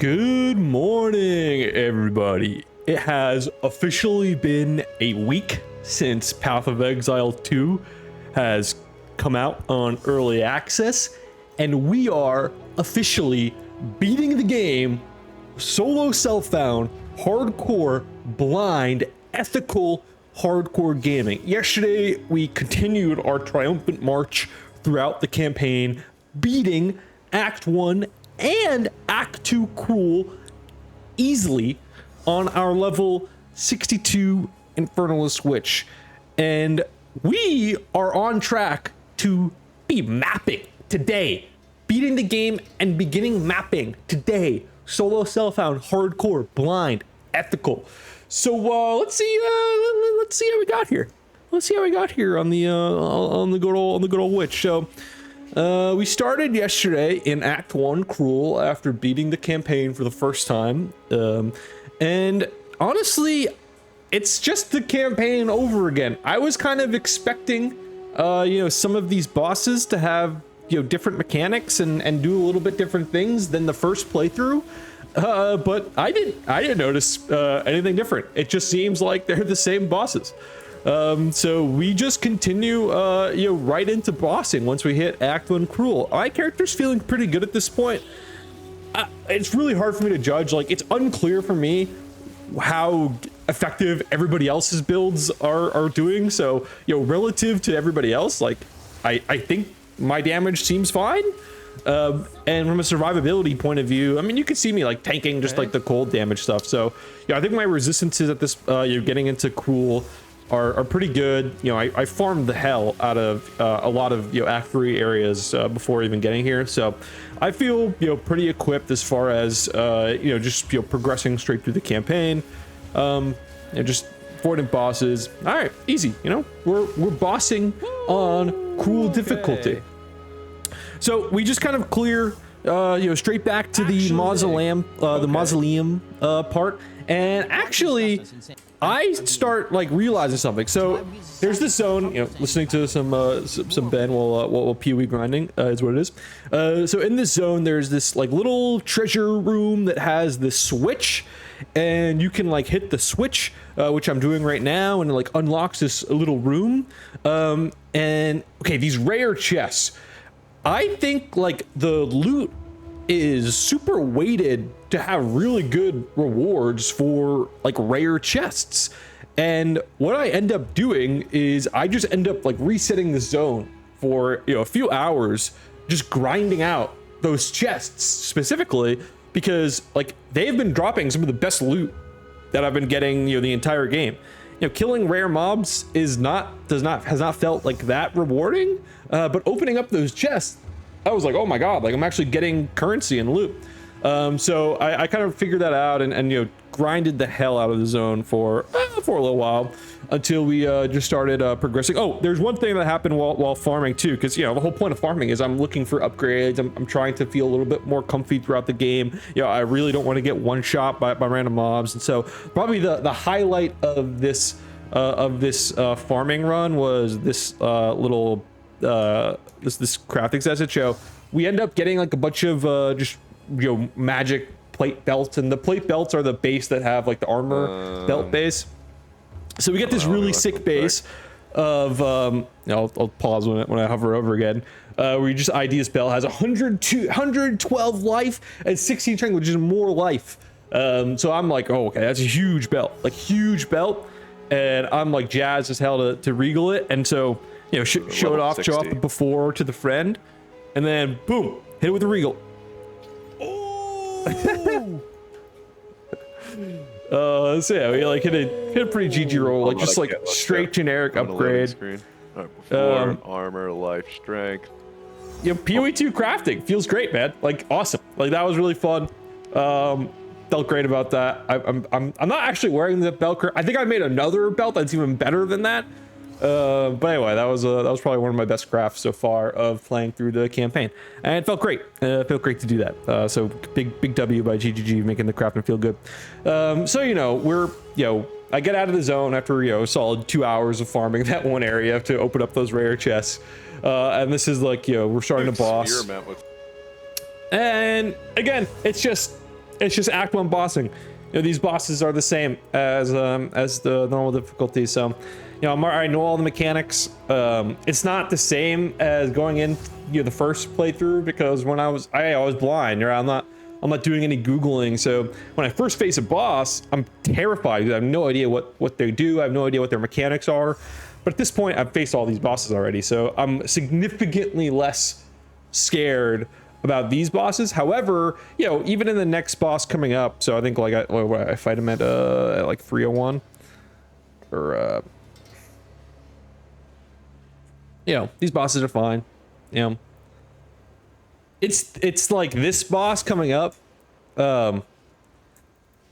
Good morning, everybody. It has officially been a week since Path of Exile 2 has come out on early access, and we are officially beating the game solo self-found, hardcore, blind, ethical, hardcore gaming. Yesterday, we continued our triumphant march throughout the campaign, beating Act 1 and Act 2 Cruel easily on our level 62 Infernalist Witch. And we are on track to be mapping today, beating the game and beginning mapping today. Solo self-found, hardcore, blind, ethical. So let's see how we got here. Let's see how we got here on the good old witch. So we started yesterday in Act 1 Cruel after beating the campaign for the first time. And honestly, it's just the campaign over again. I was kind of expecting some of these bosses to have different mechanics and do a little bit different things than the first playthrough. But I didn't notice anything different. It just seems like they're the same bosses. So we just continue right into bossing once we hit Act 1 Cruel. My character's feeling pretty good at this point. It's really hard for me to judge. Like, it's unclear for me how effective everybody else's builds are doing. So relative to everybody else, like I think my damage seems fine. And from a survivability point of view, I mean, you can see me like tanking just like the cold damage stuff. So I think my resistances at this getting into Cruel are pretty good. I farmed the hell out of a lot of Act 3 areas before even getting here, so I feel pretty equipped as far as just progressing straight through the campaign, just avoiding bosses. All right, easy. We're bossing on Cruel difficulty. So we just kind of clear straight back to the mausoleum part, and actually I start like realizing something. So there's this zone, listening to some Ben while PoE grinding is what it is. So in this zone, there's this like little treasure room that has this switch, and you can like hit the switch, which I'm doing right now, and it like unlocks this little room. And okay, these rare chests. I think like the loot is super weighted to have really good rewards for like rare chests, and what I end up doing is I just end up like resetting the zone for a few hours, just grinding out those chests specifically because like they've been dropping some of the best loot that I've been getting the entire game. Killing rare mobs has not felt like that rewarding, but opening up those chests, I was like, oh my god, like I'm actually getting currency and loot. So I kind of figured that out and grinded the hell out of the zone for a little while until we just started progressing. Oh, there's one thing that happened while farming too, because the whole point of farming is I'm looking for upgrades. I'm trying to feel a little bit more comfy throughout the game. I really don't want to get one shot by random mobs, and so probably the highlight of this farming run was this little this crafting session show. We end up getting like a bunch of just magic plate belts, and the plate belts are the base that have like the armor belt base. So we get this really sick base of I'll pause when I hover over again, where you just ID this belt has 112 life and 16 strength, which is more life. So I'm like, oh okay, that's a huge belt, and I'm like jazzed as hell to regal it, and so show off the before to the friend, and then boom, hit it with a regal. So yeah, we like hit a pretty GG roll, like just like straight generic upgrade. Before armor, life, strength. PoE 2 crafting feels great, man. Like awesome. Like that was really fun. Felt great about that. I'm not actually wearing the belt. I think I made another belt that's even better than that. But anyway, that was probably one of my best crafts so far of playing through the campaign, and it felt great. It felt great to do that. So big W by GGG, making the crafting feel good. So we're I get out of the zone after a solid 2 hours of farming that one area to open up those rare chests, and this is like we're starting to boss. And again, it's just It's just Act 1 bossing. You know, these bosses are the same as the normal difficulty. So, you know, I know all the mechanics. It's not the same as going in, you know, the first playthrough, because when I was blind, or I'm not doing any Googling. So when I first face a boss, I'm terrified because I have no idea what they do. I have no idea what their mechanics are. But at this point, I've faced all these bosses already, so I'm significantly less scared about these bosses. However, you know, even in the next boss coming up, so I think like I fight him at like 301, or you know, these bosses are fine. You know, it's like this boss coming up. You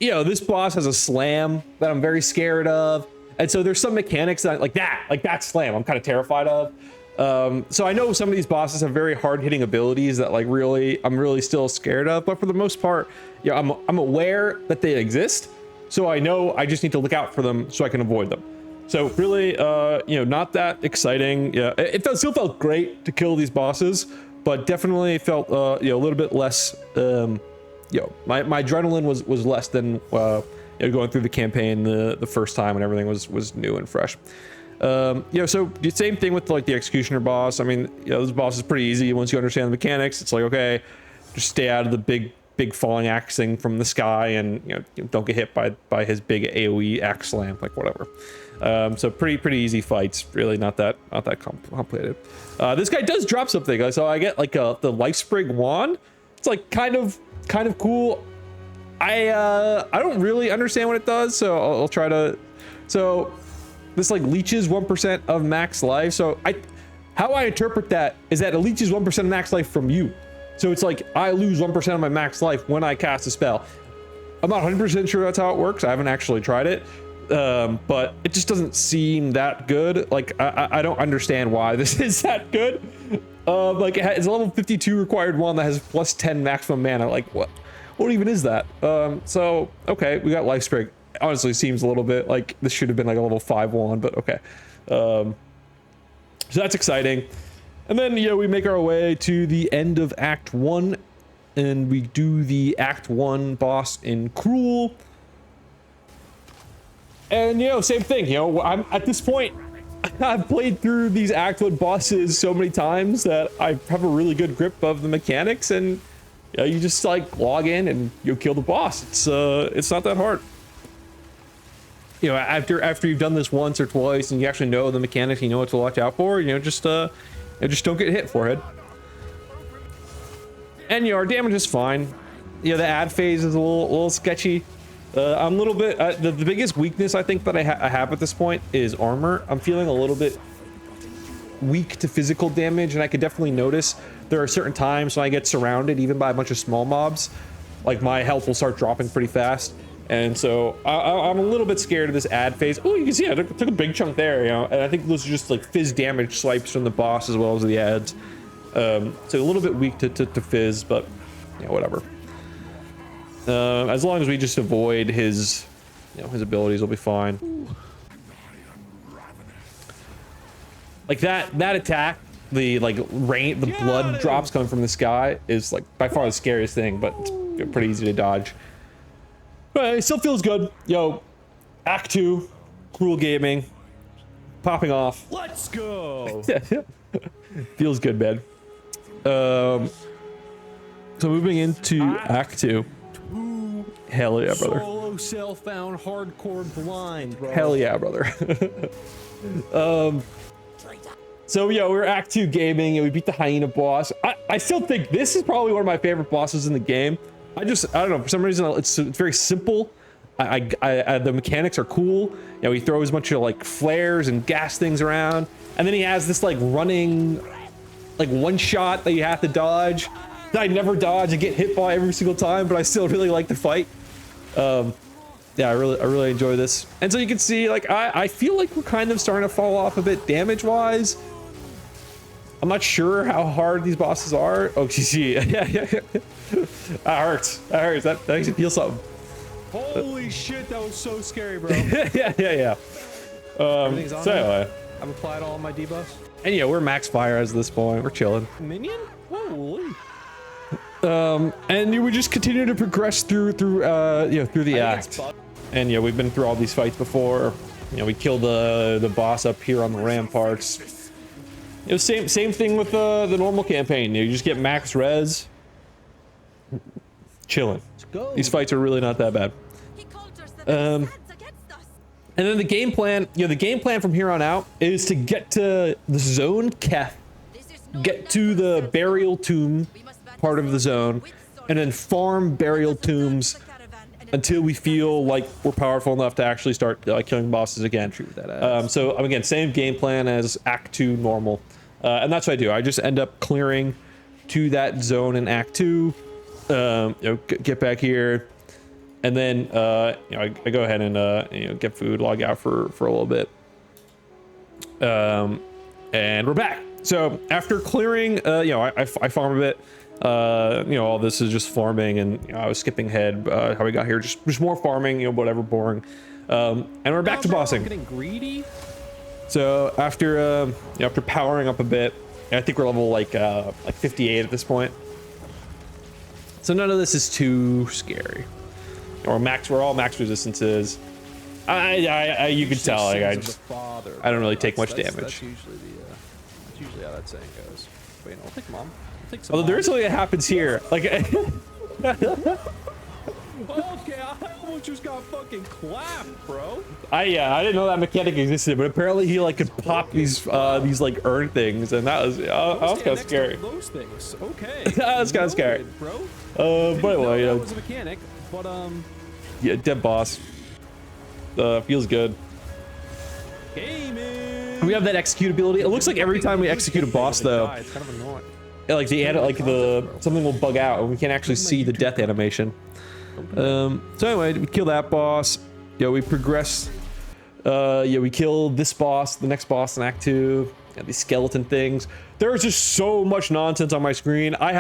know, this boss has a slam that I'm very scared of, and so there's some mechanics that like that slam I'm kind of terrified of. So I know some of these bosses have very hard-hitting abilities that like I'm really still scared of, but for the most part, yeah, I'm aware that they exist, so I know I just need to look out for them so I can avoid them. So really, you know, not that exciting. Yeah, it still felt great to kill these bosses, but definitely felt you know, a little bit less. You know, my adrenaline was less than you know, going through the campaign the first time when everything was new and fresh. You know, so the same thing with like the executioner boss. I mean, you know, this boss is pretty easy once you understand the mechanics. It's like, okay, just stay out of the big falling axe thing from the sky, and you know, don't get hit by his big AoE axe slam, like whatever. So pretty easy fights, really not that complicated. This guy does drop something, so I get like the life sprig wand. It's like kind of cool. I don't really understand what it does, so I'll try to. So this like leeches 1% of max life. So how I interpret that is that it leeches 1% of max life from you. So it's like I lose 1% of my max life when I cast a spell. I'm not 100% sure that's how it works. I haven't actually tried it, but it just doesn't seem that good. Like I don't understand why this is that good. Like it's a level 52 required one that has plus 10 maximum mana. Like what even is that? So okay, we got life sprig. Honestly seems a little bit like this should have been like a level 5 wand, but okay. So that's exciting. And then, you know, we make our way to the end of Act 1, and we do the Act 1 boss in Cruel. And, you know, same thing, you know, I'm at this point, I've played through these Act 1 bosses so many times that I have a really good grip of the mechanics, and you know, you just like log in and you kill the boss. It's not that hard. You know, after you've done this once or twice and you actually know the mechanics, you know what to watch out for, you know, just don't get hit, forehead. And you know, our damage is fine. You know, the ad phase is a little sketchy. I'm a little bit the biggest weakness I think that I have at this point is armor. I'm feeling a little bit weak to physical damage, and I could definitely notice there are certain times when I get surrounded even by a bunch of small mobs, like my health will start dropping pretty fast. And so I'm a little bit scared of this ad phase. Oh, you can see I took a big chunk there, you know, and I think those are just like fizz damage swipes from the boss as well as the ads. So a little bit weak to fizz, but you know, whatever. As long as we just avoid his, you know, his abilities will be fine. Like that attack, the like rain, the blood drops coming from the sky is like by far the scariest thing, but it's pretty easy to dodge. But it still feels good. Yo, Act 2, Cruel Gaming, popping off. Let's go. Feels good, man. So moving into Act 2. Hell yeah, brother. Solo self-found hardcore blind, bro. Hell yeah, brother. So yeah, we're Act 2 gaming and we beat the hyena boss. I still think this is probably one of my favorite bosses in the game. I don't know, for some reason it's very simple. The mechanics are cool. You know, he throws a bunch of like flares and gas things around, and then he has this like running, like one shot that you have to dodge that I never dodge and get hit by every single time, but I still really like the fight. Yeah, I really enjoy this. And so you can see, like, I feel like we're kind of starting to fall off a bit damage wise. I'm not sure how hard these bosses are. Oh, you see, yeah. That hurts. That actually feels something. Holy shit, that was so scary, bro. yeah. Everything's on So anyway, I've applied all my debuffs. and yeah, we're max fire as of this point. We're chilling. Minion? Holy. And you would just continue to progress through the act. And yeah, we've been through all these fights before. You know, we killed the boss up here on the ramparts. You know, same thing with the normal campaign. You just get max res, chilling. These fights are really not that bad. And then the game plan, the game plan from here on out is to get to the zone Keth, get to the burial tomb part of the zone, and then farm burial tombs until we feel like we're powerful enough to actually start killing bosses again. So again, same game plan as Act 2 normal. And that's what I do. I just end up clearing to that zone in Act 2, get back here, and then I go ahead and get food, log out for a little bit, and we're back. So after clearing, I farm a bit. All this is just farming, and I was skipping ahead how we got here, just more farming, whatever, boring. And we're back to bossing. Getting greedy. So after powering up a bit, I think we're level like 58 at this point. So none of this is too scary. We're all max resistances. You can tell like I don't really take much damage. That's usually how that saying goes. Wait, no, I'll take mom. Although there is something that happens here, like. Okay, I almost just got fucking clapped, bro. I didn't know that mechanic existed, but apparently he like could pop these like urn things, and that was kind of scary. Those things, okay. That was kind of scary, bro. But anyway, that was a mechanic, but yeah, dead boss. Feels good. Gaming. We have that executability. It looks like every time we execute a boss, though, it's kind of annoying. Like something will bug out, and we can't actually see the death animation. So anyway, we kill that boss. We progress. We kill this boss, the next boss in Act 2. These skeleton things. There's just so much nonsense on my screen. I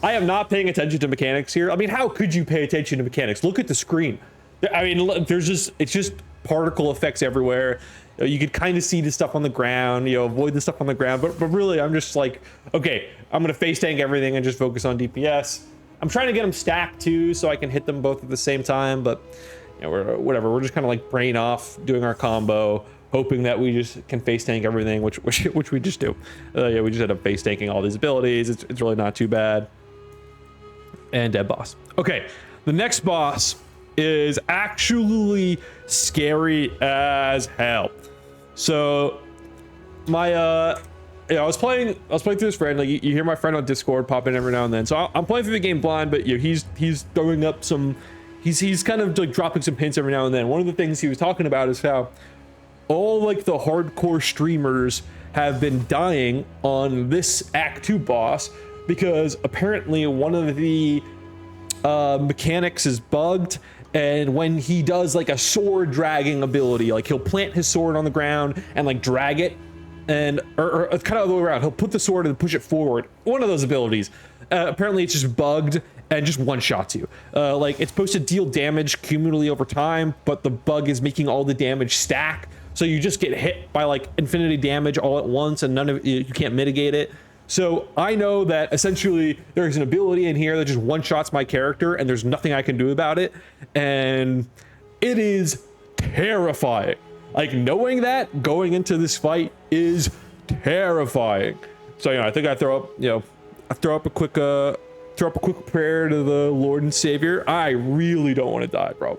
am not paying attention to mechanics here. I mean, how could you pay attention to mechanics? Look at the screen. I mean, it's just particle effects everywhere. You could kind of see the stuff on the ground, avoid the stuff on the ground, but really I'm just like, okay, I'm gonna face tank everything and just focus on DPS. I'm trying to get them stacked too, so I can hit them both at the same time, but we're just kind of like brain off doing our combo, hoping that we just can face tank everything, which we just do. We just end up face tanking all these abilities. It's really not too bad. And dead boss. Okay, the next boss is actually scary as hell. So I was playing through this friend. Like you hear my friend on Discord pop in every now and then. So I'm playing through the game blind, but he's throwing up some. He's kind of like dropping some hints every now and then. One of the things he was talking about is how all like the hardcore streamers have been dying on this Act 2 boss because apparently one of the mechanics is bugged. And when he does like a sword dragging ability, like he'll plant his sword on the ground and like drag it, and or kind of the way around, he'll put the sword and push it forward. One of those abilities. Apparently it's just bugged and just one-shots you. Like it's supposed to deal damage cumulatively over time, but the bug is making all the damage stack. So you just get hit by like infinity damage all at once, and none of you can't mitigate it. So I know that essentially there's an ability in here that just one-shots my character, and there's nothing I can do about it. And it is terrifying. Like knowing that going into this fight is terrifying. So I think I throw up a quick prayer to the Lord and Savior. I really don't want to die, bro.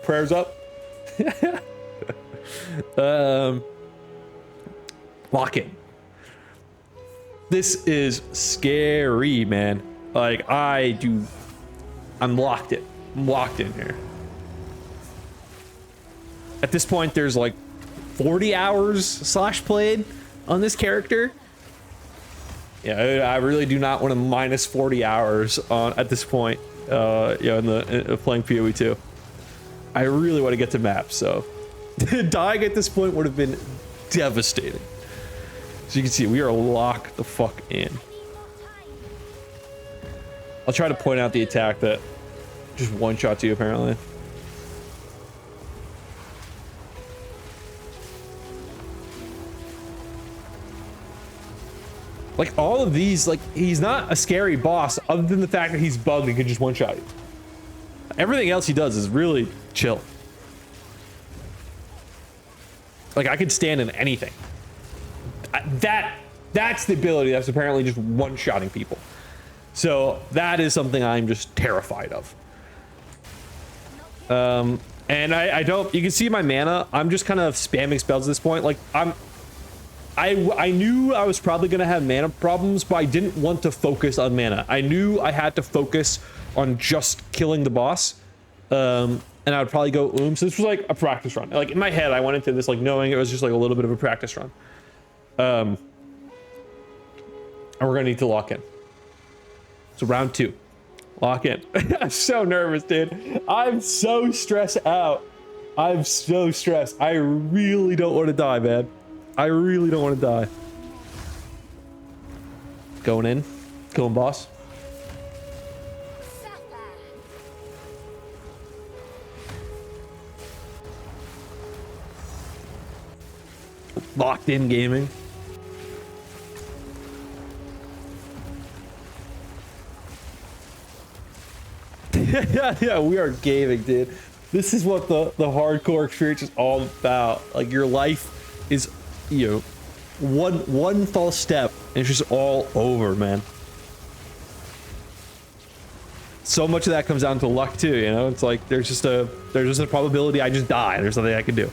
Prayers up. Lock in. This is scary, man. Like I'm locked in. I'm locked in here. At this point, there's like 40 hours played on this character. Yeah, I really do not want to minus 40 hours on at this point. In playing PoE 2. I really want to get to maps, so dying at this point would have been devastating. So you can see we are locked the fuck in. I'll try to point out the attack that just one-shots you apparently. Like all of these, like he's not a scary boss other than the fact that he's bugged and can just one-shot you. Everything else he does is really chill. Like I could stand in anything. That's the ability that's apparently just one-shotting people. So that is something I'm just terrified of. And I don't, you can see my mana, I'm just kind of spamming spells at this point. Like I knew I was probably gonna have mana problems, but I didn't want to focus on mana. I knew I had to focus on just killing the boss. And I would probably go so this was like a practice run. Like in my head, I went into this like knowing it was just like a little bit of a practice run. And we're gonna need to lock in. So round 2, lock in. I'm so nervous, dude. I'm so stressed out. I'm so stressed. I really don't want to die, man. I really don't want to die. Going in, going boss. Locked in gaming. Yeah, we are gaming, dude. This is what the hardcore experience is all about. Like your life is, you know, one false step and it's just all over, man. So much of that comes down to luck too, you know. It's like there's just a probability I just die. There's nothing I can do.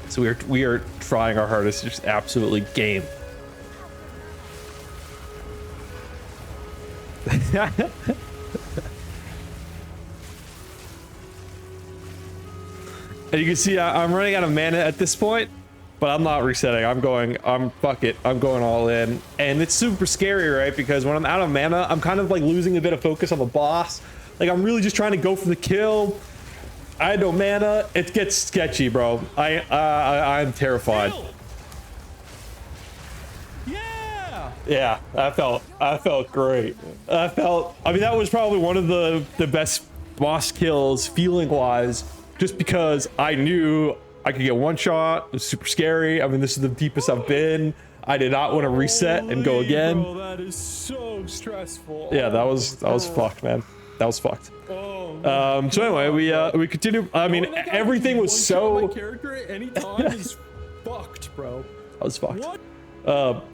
So we are trying our hardest to just absolutely game. And you can see I'm running out of mana at this point, but I'm not resetting. Fuck it. I'm going all in. And it's super scary, right? Because when I'm out of mana, I'm kind of like losing a bit of focus on the boss. Like I'm really just trying to go for the kill. I had no mana. It gets sketchy, bro. I'm terrified. Yeah, I felt great. I mean, that was probably one of the best boss kills feeling wise, just because I knew I could get one shot. It was super scary. I mean, this is the deepest I've been. I did not want to reset and go again. Bro, that is so stressful. Yeah, that was fucked, man. That was fucked. Oh, so anyway, we continue. I mean, everything was so. My character at any time is fucked, bro. I was fucked. What?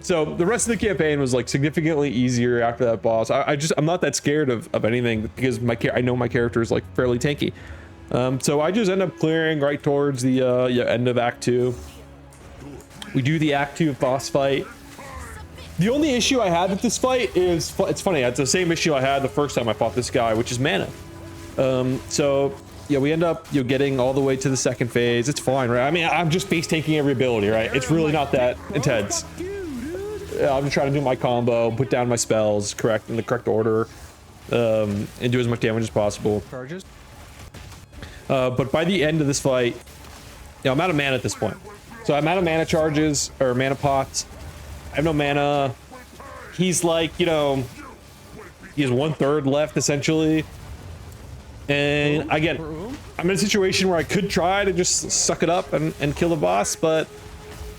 So the rest of the campaign was like significantly easier after that boss. I'm not that scared of anything because I know my character is like fairly tanky. So I just end up clearing right towards the end of Act 2. We do the Act 2 boss fight. The only issue I had with this fight is, it's funny, it's the same issue I had the first time I fought this guy, which is mana. So yeah, we end up getting all the way to the second phase. It's fine, right? I mean, I'm just face tanking every ability, right? It's really not that intense. Yeah, I'm just trying to do my combo, put down my spells in the correct order, and do as much damage as possible. Charges. But by the end of this fight, I'm out of mana at this point. So I'm out of mana charges or mana pots. I have no mana. He's like, he has 1/3 left essentially. And again, I'm in a situation where I could try to just suck it up and kill the boss, but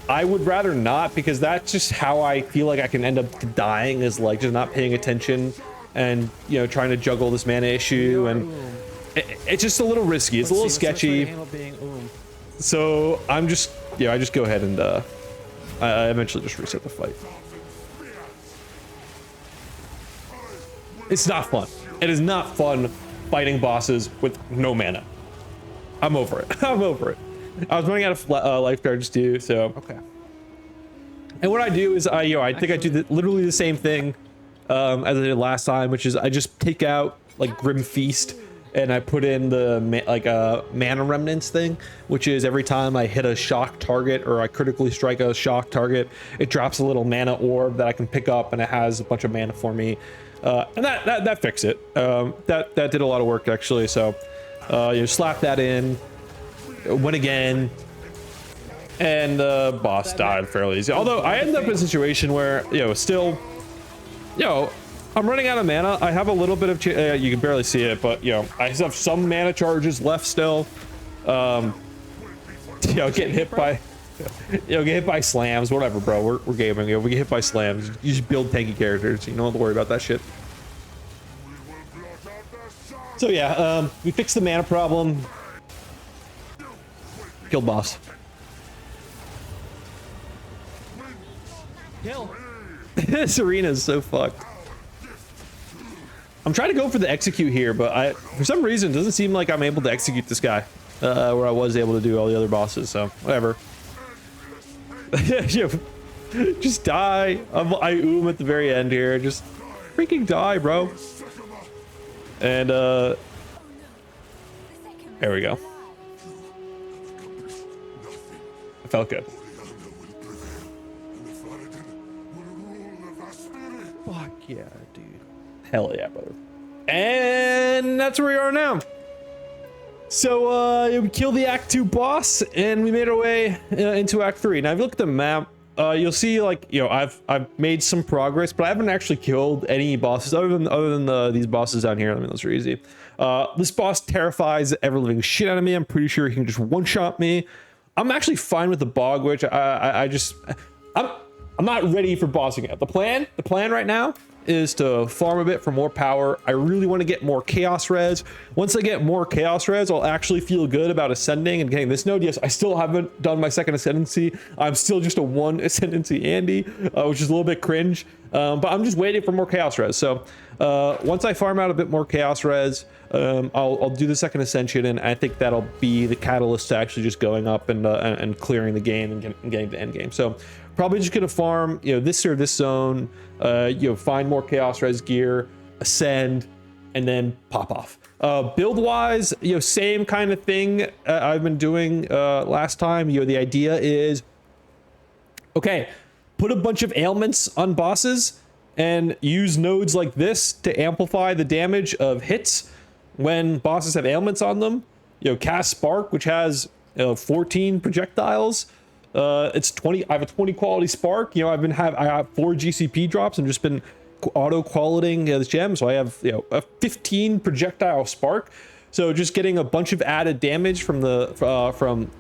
I would rather not, because that's just how I feel like I can end up dying, is like just not paying attention and trying to juggle this mana issue, and it's just a little risky. It's a little sketchy. So I'm just I just go ahead and I eventually just reset the fight. It's not fun. It is not fun fighting bosses with no mana. I'm over it. I'm over it. I was running out of life charges too, so. Okay. And what I do is I think I do literally the same thing as I did last time, which is I just take out like Grim Feast and I put in the mana remnants thing, which is every time I hit a shock target or I critically strike a shock target, it drops a little mana orb that I can pick up, and it has a bunch of mana for me. And that fixed it. That did a lot of work actually. So slap that in, went again, and the boss died fairly easy. Although I ended up in a situation where still, I'm running out of mana. I have a little bit of you can barely see it, but I have some mana charges left still. Getting hit by, get hit by slams, whatever, bro. We're gaming. We get hit by slams. You just build tanky characters. You don't have to worry about that shit. So yeah, we fixed the mana problem. Killed boss. Kill. This arena is so fucked. I'm trying to go for the execute here, but for some reason, it doesn't seem like I'm able to execute this guy where I was able to do all the other bosses. So whatever. Just die. I oom at the very end here. Just freaking die, bro. And there we go. I felt good. Fuck yeah, dude. Hell yeah, brother. And that's where we are now. So we killed the Act 2 boss and we made our way into Act 3. Now if you look at the map, you'll see like, I've made some progress, but I haven't actually killed any bosses other than these bosses down here. I mean, those are easy. This boss terrifies the ever-living shit out of me. I'm pretty sure he can just one-shot me. I'm actually fine with the Bog Witch. I'm not ready for bossing it. The plan right now is to farm a bit for more power. I really want to get more chaos res. Once I get more chaos res, I'll actually feel good about ascending and getting this node. Yes, I still haven't done my second ascendancy. I'm still just a 1 ascendancy Andy, which is a little bit cringe. But I'm just waiting for more chaos res. So once I farm out a bit more chaos res, I'll do the second ascension, and I think that'll be the catalyst to actually just going up and clearing the game and getting to end game. So probably just gonna farm, this or this zone, find more chaos res gear, ascend, and then pop off. Build wise, same kind of thing I've been doing last time. The idea is, okay, put a bunch of ailments on bosses and use nodes like this to amplify the damage of hits when bosses have ailments on them. Cast Spark, which has 14 projectiles. It's 20. I have a 20 quality spark. I have 4 GCP drops and just been auto qualitying this gem, so I have a 15 projectile spark. So just getting a bunch of added damage from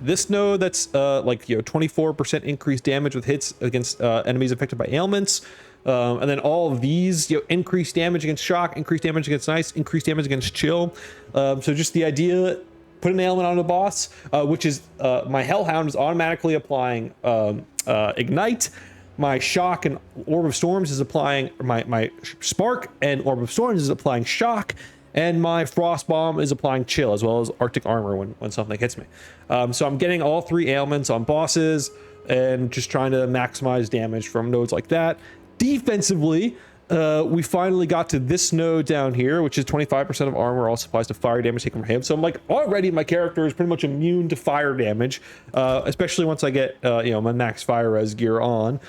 this node that's 24% increased damage with hits against enemies affected by ailments. And then all of these, increased damage against shock, increased damage against ice, increased damage against chill. So just the idea, put an ailment on the boss, which is my Hellhound is automatically applying Ignite. My Shock and Orb of Storms is applying, my Spark and Orb of Storms is applying Shock, and my Frost Bomb is applying Chill, as well as Arctic Armor when something hits me. So I'm getting all 3 ailments on bosses and just trying to maximize damage from nodes like that. Defensively, we finally got to this node down here, which is 25% of armor, all supplies to fire damage taken from him. So I'm like, already my character is pretty much immune to fire damage, especially once I get my max fire res gear on.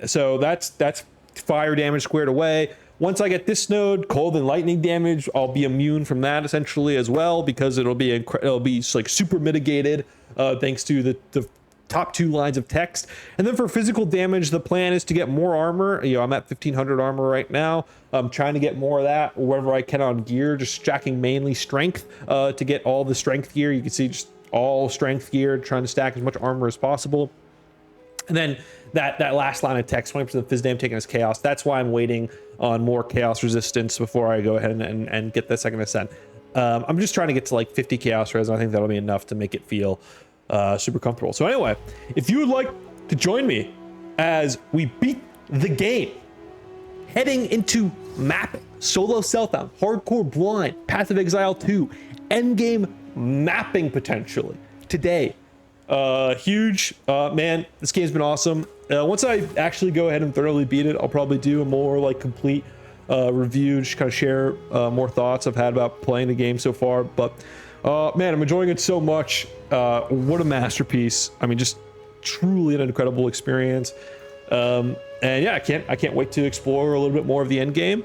So that's fire damage squared away. Once I get this node, cold and lightning damage, I'll be immune from that essentially as well, because it'll be like super mitigated thanks to the top 2 lines of text. And then for physical damage, the plan is to get more armor. I'm at 1500 armor right now. I'm trying to get more of that wherever I can on gear, just stacking mainly strength to get all the strength gear. You can see just all strength gear, trying to stack as much armor as possible. And then that last line of text, 20% of phys damage taken as chaos. That's why I'm waiting on more chaos resistance before I go ahead and get the second ascent. I'm just trying to get to like 50 chaos res. I think that'll be enough to make it feel super comfortable. So anyway, if you would like to join me as we beat the game, heading into mapping, solo Southbound, hardcore blind, Path of Exile 2, endgame mapping potentially today. Huge, man, this game's been awesome. Once I actually go ahead and thoroughly beat it, I'll probably do a more like complete review, just kind of share more thoughts I've had about playing the game so far. But man, I'm enjoying it so much. What a masterpiece. I mean, just truly an incredible experience. And yeah, I can't wait to explore a little bit more of the end game,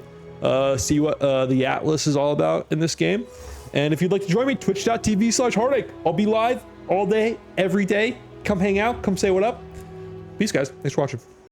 see what the Atlas is all about in this game. And if you'd like to join me, twitch.tv/heartache. I'll be live all day, every day. Come hang out, come say what up. Peace, guys. Thanks for watching.